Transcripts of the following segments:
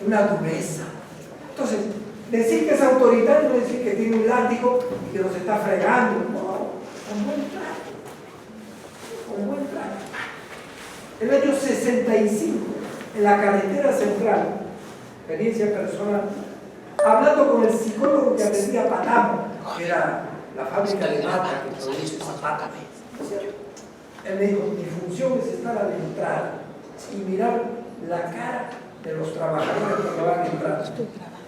una dureza. Entonces, decir que es autoritario no es decir que tiene un látigo y que nos está fregando. No, con buen trato. Con buen trato. El año 65, en la carretera central, experiencia personal, hablando con el psicólogo que atendía a Panamá, que era la fábrica de mata que produce zapatos, él me dijo, mi función es estar a la entrada y mirar la cara de los trabajadores que van a entrar.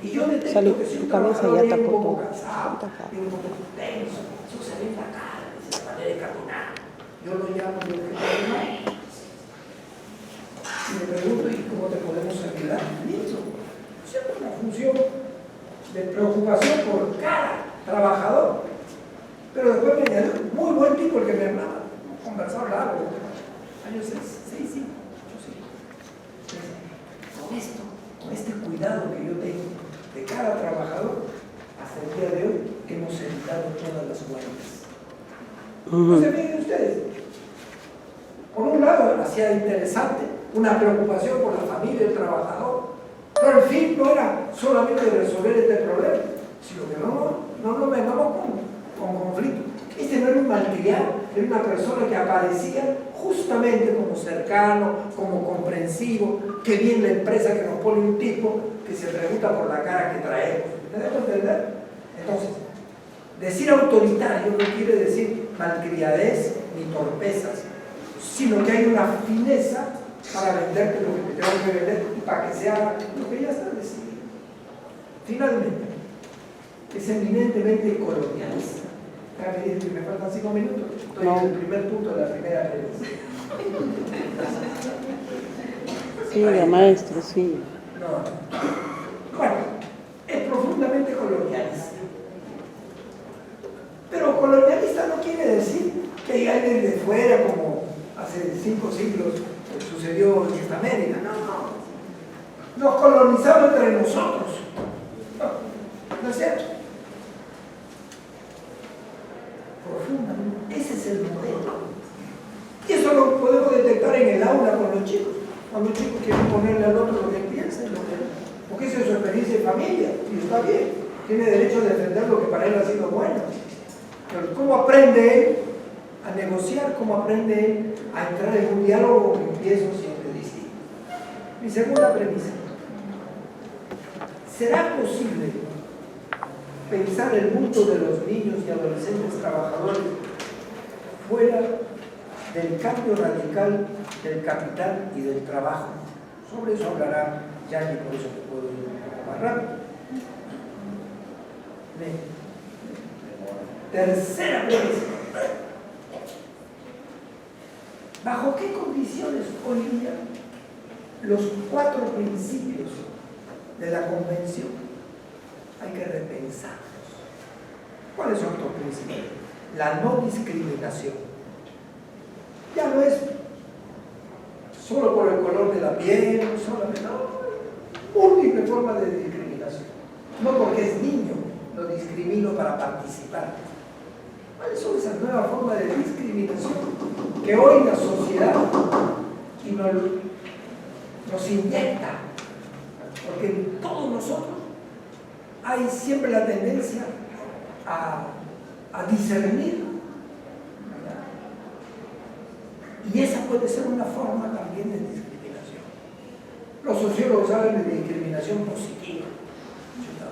Y yo detecto que si un trabajador viene un poco cansado, viene un poco tenso, eso se ve en la cara, de esa manera de caminar. Yo lo llamo y me pregunto, ¿y cómo te podemos ayudar? Listo. Siempre una función de preocupación por cada trabajador. Pero después me añadió, muy buen tipo el que me hablaba, conversar largo, años 6, sí. Con este cuidado que yo tengo de cada trabajador, hasta el día de hoy hemos evitado todas las muertes. Entonces, miren ustedes, por un lado hacía interesante una preocupación por la familia del trabajador, pero el fin no era solamente resolver este problema, sino que no nos vengamos con conflicto. Este no era un malcriado, era una persona que aparecía justamente como cercano, como comprensivo, que bien la empresa que nos pone un tipo que se pregunta por la cara que traemos. ¿Me dejo entender? Entonces, decir autoritario no quiere decir malcriadez ni torpezas, sino que hay una fineza para venderte lo que te tengo que vender y para que se haga lo que ya está decidido. Finalmente, es eminentemente colonialista. Me dicen que me faltan 5 minutos. Estoy en el primer punto de la primera revisión. Siga, maestro, sí. No. Bueno, es profundamente colonialista. Pero colonialista no quiere decir que hay alguien de fuera, como hace 5 siglos sucedió en esta América. No. Nos colonizaron entre nosotros. ¿No es cierto? Profundamente. Ese es el modelo. Y eso lo podemos detectar en el aula con los chicos. Cuando los chicos quieren ponerle al otro lo que piensan, porque esa es su experiencia de familia, y está bien, tiene derecho a defender lo que para él ha sido bueno. Pero ¿cómo aprende él a negociar? ¿Cómo aprende él a entrar en un diálogo que empieza siempre distinto? Mi segunda premisa. ¿Será posible pensar el mundo de los niños y adolescentes trabajadores fuera del cambio radical del capital y del trabajo? Sobre eso hablará Yanni, por eso te puedo ir un poco más rápido. Tercera premisa. ¿Bajo qué condiciones hoy día los 4 principios de la Convención hay que repensarlos? ¿Cuáles son estos principios? La no discriminación. Ya no es solo por el color de la piel, solamente, no, múltiple forma de discriminación. No porque es niño, lo discrimino para participar. ¿Cuáles son esas nuevas formas de discriminación que hoy la sociedad nos inyecta? Porque en todos nosotros hay siempre la tendencia a discernir, ¿verdad? Y esa puede ser una forma también de discriminación. Los sociólogos hablan de discriminación positiva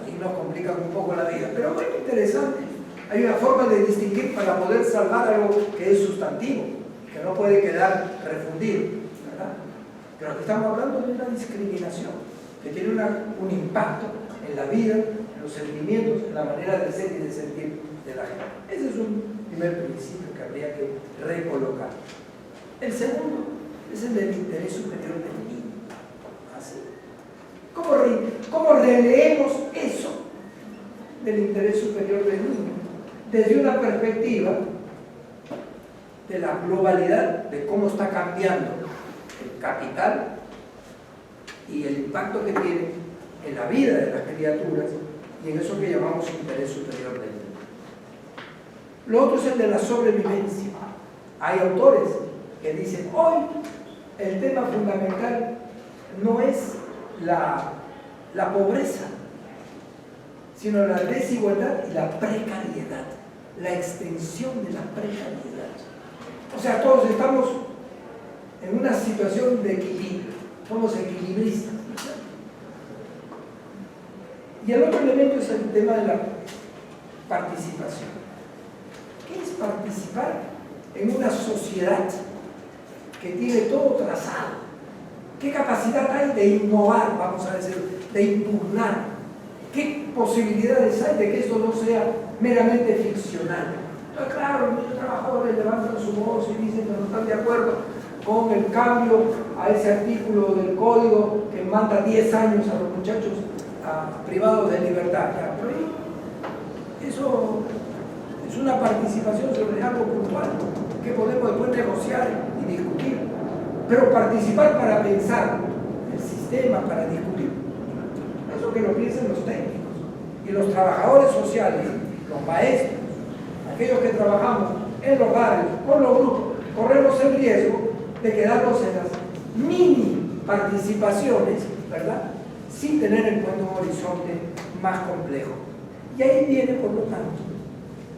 y nos complican un poco la vida, pero muy interesante. Hay una forma de distinguir para poder salvar algo que es sustantivo, que no puede quedar refundido, ¿verdad? Pero aquí estamos hablando de una discriminación que tiene un impacto en la vida, en los sentimientos, en la manera de ser y de sentir de la gente. Ese es un primer principio que habría que recolocar. El segundo es el del interés superior del niño. ¿Así? ¿Cómo releemos eso del interés superior del niño? Desde una perspectiva de la globalidad de cómo está cambiando el capital y el impacto que tiene en la vida de las criaturas y en eso que llamamos interés superior del niño. Lo otro es el de la sobrevivencia. Hay autores que dicen, hoy el tema fundamental no es la la pobreza, sino la desigualdad y la precariedad, la extensión de la precariedad. O sea, todos estamos en una situación de equilibrio, somos equilibristas. Y el otro elemento es el tema de la participación. ¿Qué es participar en una sociedad que tiene todo trazado? ¿Qué capacidad hay de innovar, vamos a decir, de impugnar? ¿Qué posibilidades hay de que esto no sea meramente ficcional? Entonces, claro, muchos trabajadores levantan su voz y dicen que no están de acuerdo con el cambio a ese artículo del código que manda 10 años a los muchachos privados de libertad. Ya, por ahí, eso es una participación sobre algo puntual que podemos después negociar y discutir. Pero participar para pensar el sistema, para discutir, eso que lo piensen los técnicos y los trabajadores sociales, los maestros, aquellos que trabajamos en los barrios, con los grupos, corremos el riesgo de quedarnos en las mini participaciones, ¿verdad?, sin tener en cuenta un horizonte más complejo. Y ahí viene, por lo tanto,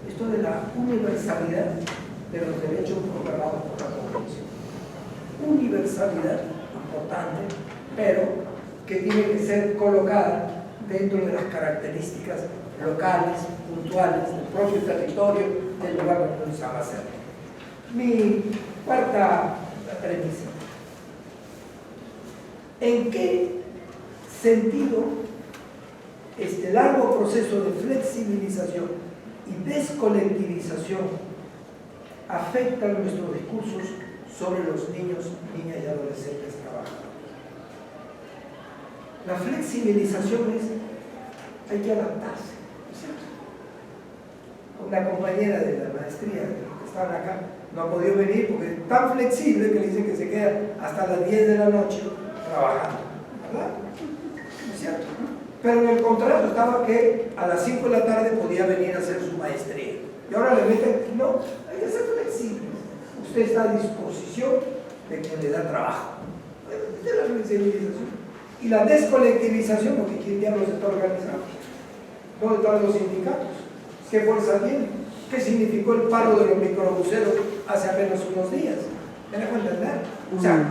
esto de la universalidad de los derechos proclamados por la Convención. Universalidad importante, pero que tiene que ser colocada dentro de las características locales, puntuales, del propio territorio, del lugar donde se va a hacer. Mi cuarta premisa. ¿En qué sentido este largo proceso de flexibilización y descolectivización afecta nuestros discursos sobre los niños, niñas y adolescentes trabajadores? La flexibilización es, hay que adaptarse, ¿no es cierto? Una compañera de la maestría que estaban acá no ha podido venir porque es tan flexible que le dicen que se queda hasta las 10 de la noche trabajando, ¿verdad? ¿No es cierto? Pero en el contrato estaba que a las 5 de la tarde podía venir a hacer su maestría. Y ahora le meten, no, hay que ser flexibles. Usted está a disposición de quien le da trabajo. Esta es la flexibilización. Y la descolectivización, porque ¿quién diablos está organizado? ¿Dónde están los sindicatos? ¿Qué fuerza tienen? ¿Qué significó el paro de los microbuseros hace apenas unos días? ¿Me dejo entender? O sea,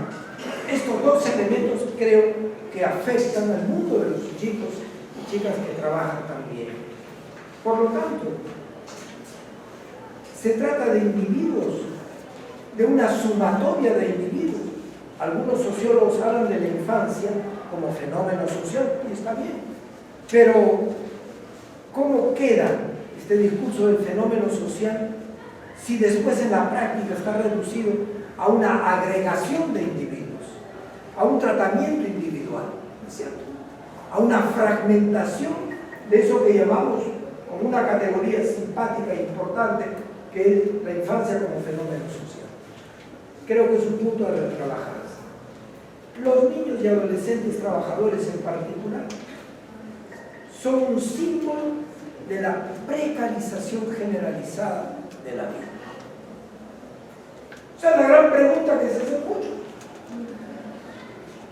estos dos elementos creo que afectan al mundo de los chicos y chicas que trabajan también. Por lo tanto, se trata de individuos, de una sumatoria de individuos. Algunos sociólogos hablan de la infancia como fenómeno social, y está bien. Pero, ¿cómo queda este discurso del fenómeno social si después en la práctica está reducido a una agregación de individuos, a un tratamiento individual, ¿no es cierto?, a una fragmentación de eso que llamamos con una categoría simpática e importante, que es la infancia como fenómeno social? Creo que es un punto a trabajar. Los niños y adolescentes trabajadores en particular son un símbolo de la precarización generalizada de la vida. O sea, la gran pregunta que se hace mucho: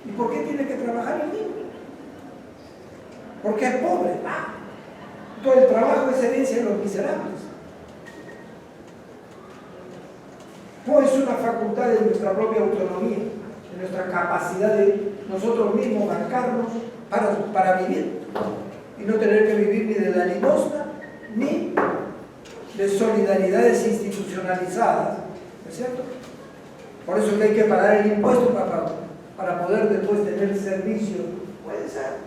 ¿y por qué tiene que trabajar el niño? ¿Por qué es pobre? Todo el trabajo es herencia de los miserables. ¿No es una facultad de nuestra propia autonomía, de nuestra capacidad de nosotros mismos marcarnos para vivir y no tener que vivir ni de la limosna ni de solidaridades institucionalizadas? ¿No es cierto? Por eso que hay que pagar el impuesto para poder después tener servicio. Puede ser.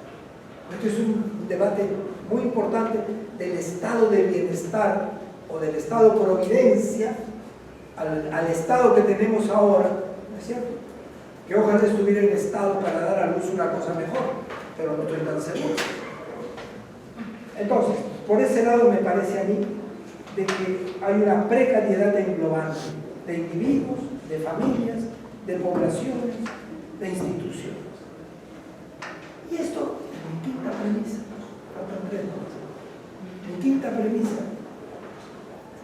Este es un debate muy importante del estado de bienestar o del estado de providencia al estado que tenemos ahora, ¿no es cierto? Que ojalá estuviera en estado para dar a luz una cosa mejor, pero no estoy tan seguro. Entonces, por ese lado me parece a mí de que hay una precariedad englobante de individuos, de familias, de poblaciones, de instituciones. Y esto, mi quinta premisa, mi quinta premisa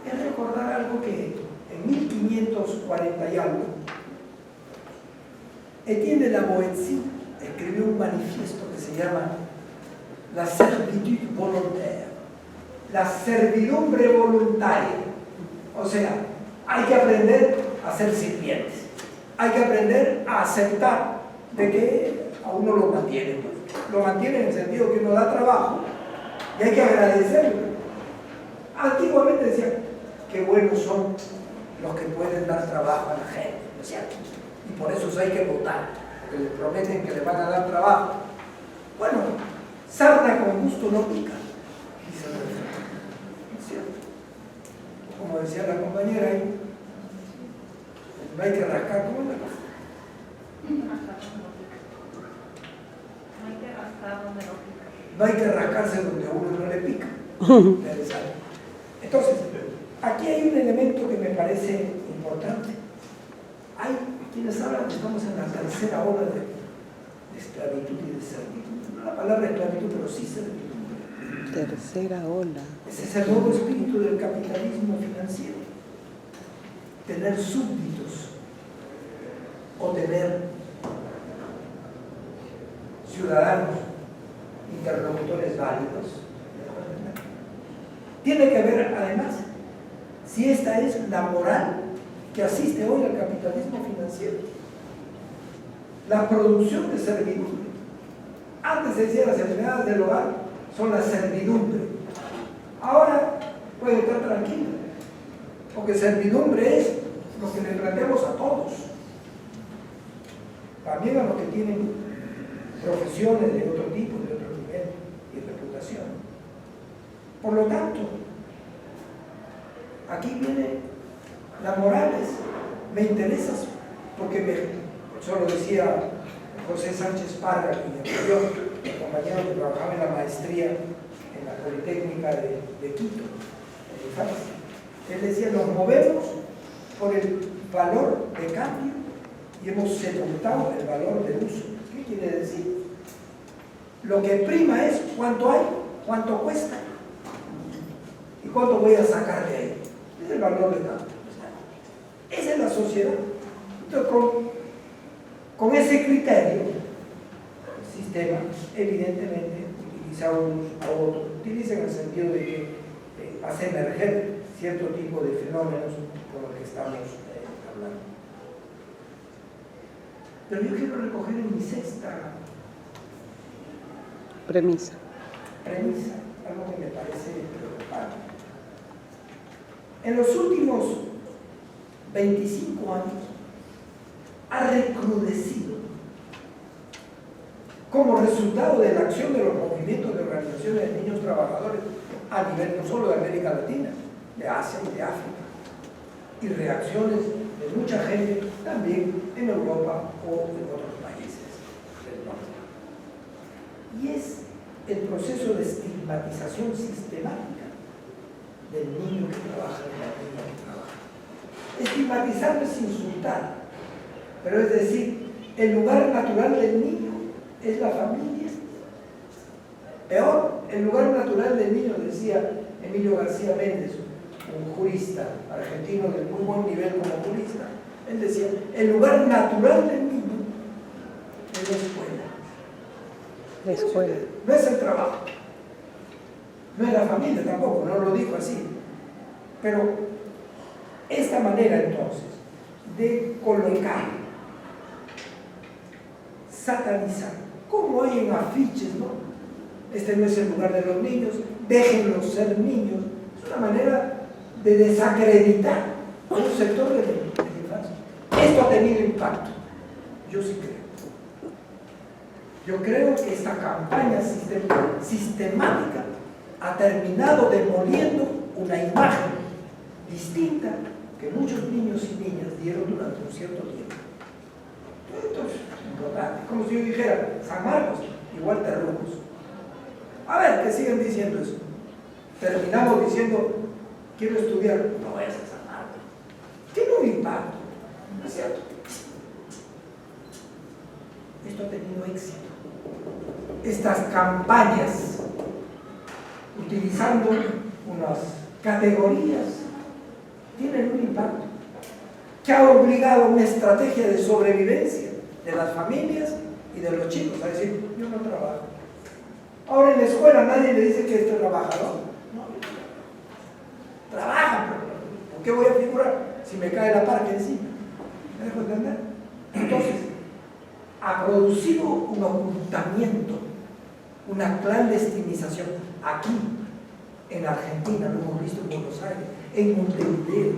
es recordar algo que en 1540 y algo, Etienne de la Boétie escribió un manifiesto que se llama la servitude volontaire, la servidumbre voluntaria. O sea, hay que aprender a ser sirvientes, hay que aprender a aceptar de que a uno lo mantiene, pues. Lo mantiene en el sentido que uno da trabajo y hay que agradecerlo. Antiguamente decían, qué buenos son los que pueden dar trabajo a la gente, ¿no es cierto? Y por eso hay que votar, porque les prometen que les van a dar trabajo. Bueno, sarna con gusto no pica, dice el refrán, ¿no es cierto? Como decía la compañera ahí, no hay que rascar, ¿cómo es la cosa? No hay que rascarse donde a uno no le pica. Interesante. Entonces, aquí hay un elemento que me parece importante. Hay quienes hablan que estamos en la tercera ola de esclavitud y de servitud. No la palabra esclavitud, pero sí servitud. Tercera ola. Ese es el nuevo espíritu del capitalismo financiero. Tener súbditos o tener ciudadanos, interlocutores válidos. Tiene que ver, además, si esta es la moral que asiste hoy al capitalismo financiero. La producción de servidumbre. Antes se decía las enfermedades del hogar son la servidumbre. Ahora puede estar tranquilo, porque servidumbre es lo que le planteamos a todos, también a los que tienen profesiones de otro tipo, de otro nivel y reputación. Por lo tanto, aquí viene las morales. Me interesas porque solo decía José Sánchez Parga, mi compañero que trabajaba en la maestría en la Politécnica de Quito, en Francia. Él decía, nos movemos por el valor de cambio y hemos sepultado el valor de uso. ¿Qué quiere decir? Lo que prima es cuánto hay, cuánto cuesta y cuánto voy a sacar de ahí. Es el valor de cambio. Esa es la sociedad. Entonces, con ese criterio, el sistema, evidentemente, utiliza unos a otros, utiliza en el sentido de que hace emerger cierto tipo de fenómenos con los que estamos hablando. Pero yo quiero recoger en mi sexta premisa, algo que me parece preocupante. En los últimos 25 años ha recrudecido como resultado de la acción de los movimientos de organizaciones de niños trabajadores a nivel no solo de América Latina, de Asia y de África, y reacciones de mucha gente también en Europa o en otros países del norte. Y es el proceso de estigmatización sistemática del niño que trabaja y de la niña que trabaja. Estigmatizar es insultar, pero es decir, el lugar natural del niño es la familia. Peor, el lugar natural del niño, decía Emilio García Méndez, un jurista argentino de muy buen nivel como jurista, él decía, el lugar natural del niño es la escuela. La escuela. No es el trabajo, no es la familia tampoco, no lo dijo así. Pero esta manera entonces de colocar, satanizar, como hay en afiches, ¿no? Este no es el lugar de los niños, déjenlos ser niños. Es una manera de desacreditar a un sector de la infancia. Esto ha tenido impacto. Yo sí creo. Yo creo que esta campaña sistemática ha terminado demoliendo una imagen distinta que muchos niños y niñas dieron durante un cierto tiempo. Esto es importante. Como si yo dijera, San Marcos, igual te Terrubos. A ver, que siguen diciendo eso. Terminamos diciendo, quiero estudiar, no vayas a San Marcos. Tiene un impacto, ¿no es cierto? Esto ha tenido éxito. Estas campañas, utilizando unas categorías, tienen un impacto que ha obligado a una estrategia de sobrevivencia de las familias y de los chicos a decir, yo no trabajo, Ahora en la escuela nadie le dice que es trabajador. No, trabaja, pero ¿por qué voy a figurar si me cae la parca encima? ¿Me dejo entender? Entonces, ha producido un ocultamiento, una clandestinización. Aquí, en Argentina, lo hemos visto en Buenos Aires, en Montevideo,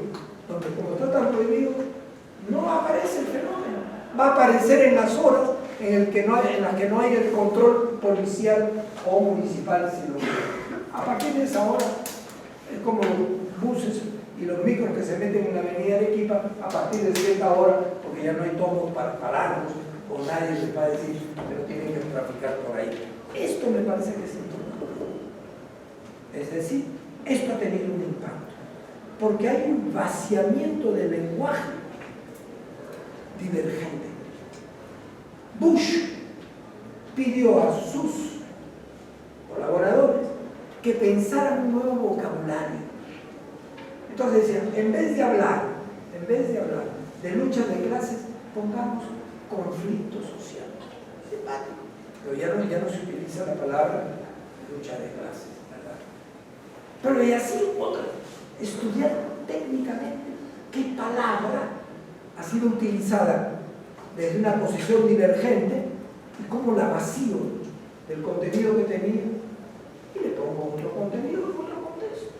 donde como está tan prohibido, no aparece el fenómeno. Va a aparecer en las horas en las que no hay el control policial o municipal. A partir de esa hora, es como los buses y los micros que se meten en la avenida Arequipa a partir de cierta hora, porque ya no hay tomos para pararlos, o nadie les va a decir, pero tienen que traficar por ahí. Esto me parece que es importante. Es decir, esto ha tenido un impacto, porque hay un vaciamiento del lenguaje divergente. Bush pidió a sus colaboradores que pensaran un nuevo vocabulario. Entonces decían, en vez de hablar de lucha de clases, pongamos conflicto social. Simpático. Pero ya no se utiliza la palabra lucha de clases, ¿verdad? Pero y así otra, estudiar técnicamente qué palabra ha sido utilizada desde una posición divergente y cómo la vacío del contenido que tenía y le pongo otro contenido en otro contexto.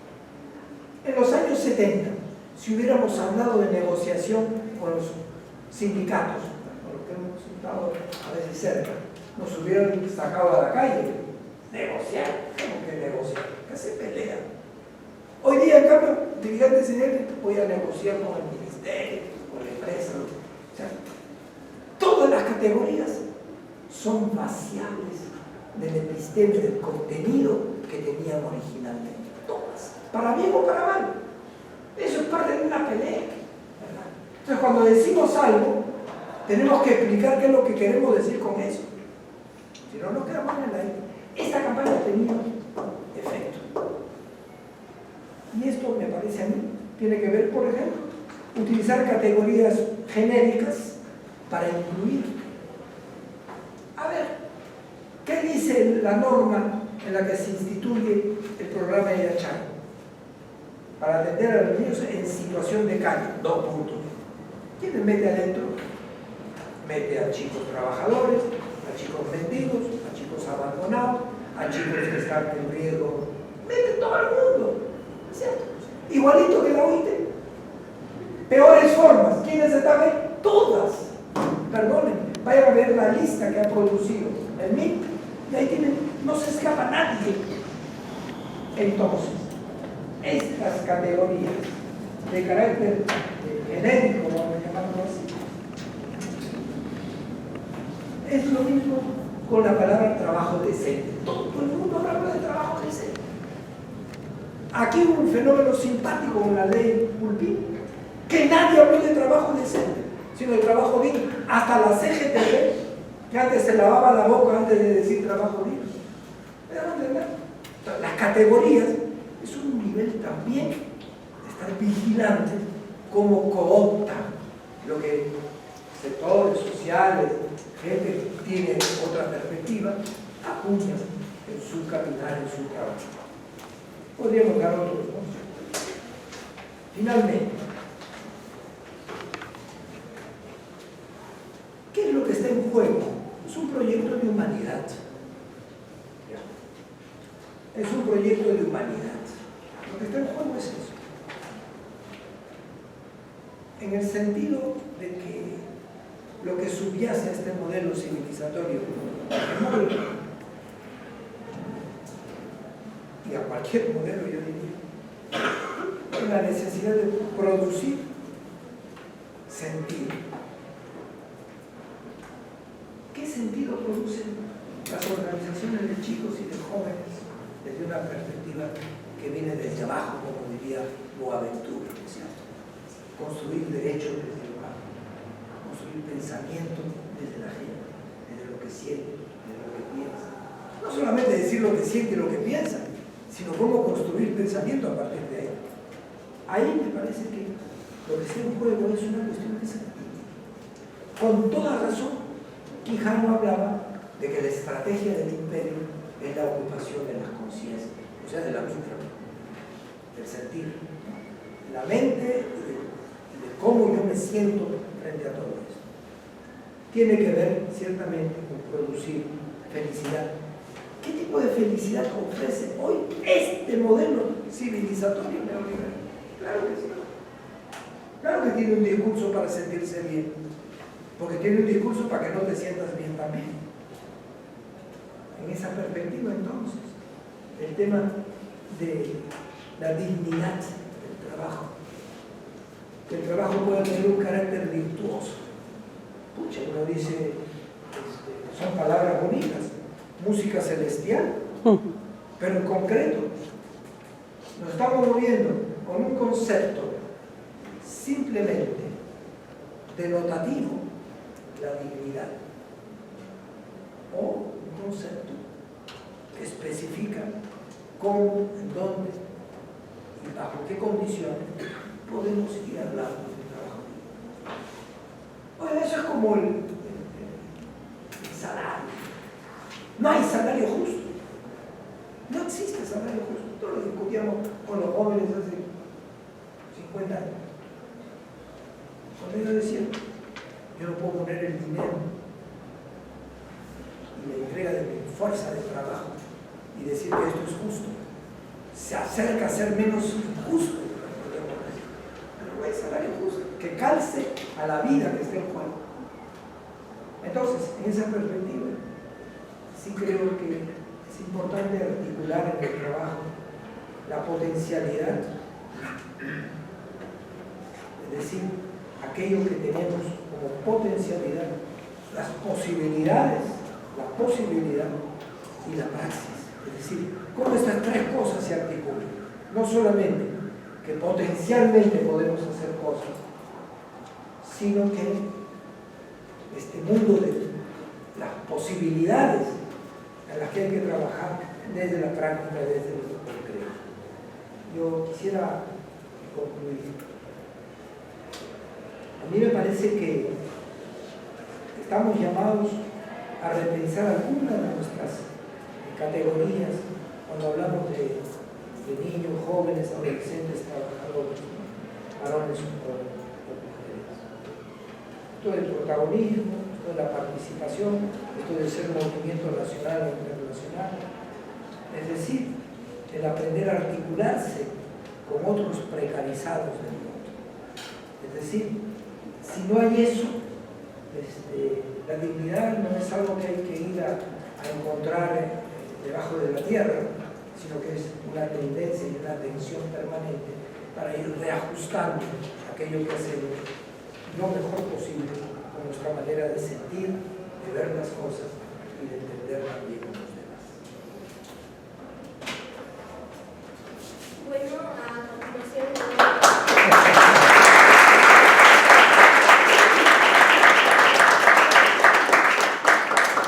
En los años 70, si hubiéramos hablado de negociación con los sindicatos, con los que hemos estado a veces cerca, nos hubieran sacado a la calle. Negociar, ¿cómo que negociar? ¿Qué se pelea? Hoy día, en cambio, dirigentes señores, voy a negociar con el ministerio, con la empresa. O sea, todas las categorías son vaciables del episteme, del contenido que tenían originalmente. Todas, para bien o para mal. Eso es parte de una pelea, ¿verdad? Entonces, cuando decimos algo, tenemos que explicar qué es lo que queremos decir con eso. Si no, nos quedamos en el aire. Esta campaña ha tenido efecto. Y esto me parece a mí, tiene que ver, por ejemplo, utilizar categorías genéricas para incluir. A ver, ¿qué dice la norma en la que se instituye el programa de Yachay? Para atender a los niños en situación de calle, 2 puntos. ¿Quién mete adentro? Mete a chicos trabajadores, a chicos mendigos, a chicos abandonados, a chicos que están en riesgo. Mete todo el mundo, ¿cierto? Igualito que la OIT. Peores formas. ¿Quiénes están ahí? Todas. Perdonen, vayan a ver la lista que ha producido el MIT y ahí tienen, no se escapa nadie. Entonces, estas categorías de carácter genérico, vamos a llamarlo así, es lo mismo con la palabra trabajo decente. Todo el mundo habla de trabajo decente. Aquí hubo un fenómeno simpático con la ley Pulpín, que nadie habló de trabajo decente, sino de trabajo digno. Hasta la CGTB, que antes se lavaba la boca antes de decir trabajo digno. ¿Me van a entender? Las categorías es un nivel también de estar vigilante cómo cooptan lo que sectores sociales, gente que tiene otra perspectiva, acuñan en su caminar, en su trabajo. Podríamos dar otros conceptos. Finalmente, ¿qué es lo que está en juego? Es un proyecto de humanidad. Es un proyecto de humanidad. Lo que está en juego es eso. En el sentido de que lo que subyace a este modelo civilizatorio y a cualquier modelo, yo diría, es la necesidad de producir sentido. ¿Qué sentido producen las organizaciones de chicos y de jóvenes desde una perspectiva que viene desde abajo, como diría Boaventura, ¿cierto? Construir derechos desde el abajo, construir pensamiento desde la gente, desde lo que siente, desde lo que piensa. No solamente decir lo que siente y lo que piensa, sino cómo construir pensamiento a partir de ahí. Ahí me parece que lo que está en juego es una cuestión de sentido. Con toda razón, Quijano hablaba de que la estrategia del imperio es la ocupación de las conciencias, o sea, de la mente, del sentir, la mente de cómo yo me siento frente a todo esto. Tiene que ver ciertamente con producir felicidad. ¿Qué tipo de felicidad ofrece hoy este modelo civilizatorio neoliberal? Claro que sí. Claro que tiene un discurso para sentirse bien, porque tiene un discurso para que no te sientas bien también. En esa perspectiva, entonces, el tema de la dignidad del trabajo, que el trabajo pueda tener un carácter virtuoso. Pucha, uno dice, son palabras bonitas, música celestial, pero en concreto, nos estamos moviendo con un concepto simplemente denotativo, la dignidad, o un concepto que especifica cómo, en dónde y bajo qué condiciones podemos ir hablando del trabajo. Oye, eso es como el salario. No hay salario justo. No existe salario justo. Esto lo discutíamos con los jóvenes hace 50 años. Cuando yo decía, yo no puedo poner el dinero y la entrega de mi fuerza de trabajo y decir que esto es justo. Se acerca a ser menos justo. Pero no hay salario justo que calce a la vida que está en juego. Entonces, en esa perspectiva, sí creo que es importante articular en el trabajo la potencialidad, es decir, aquello que tenemos como potencialidad, las posibilidades, la posibilidad y la praxis. Es decir, cómo estas tres cosas se articulan. No solamente que potencialmente podemos hacer cosas, sino que este mundo de las posibilidades en las que hay que trabajar desde la práctica, desde lo concreto. Yo quisiera concluir. A mí me parece que estamos llamados a repensar algunas de nuestras categorías cuando hablamos de niños, jóvenes, adolescentes, trabajadores, varones o mujeres. Esto del protagonismo, esto de la participación, esto de ser movimiento nacional o internacional, es decir, el aprender a articularse con otros precarizados del mundo. Es decir, si no hay eso, la dignidad no es algo que hay que ir a encontrar debajo de la tierra, sino que es una tendencia y una tensión permanente para ir reajustando aquello que hacemos lo mejor posible con nuestra manera de sentir, de ver las cosas y de entender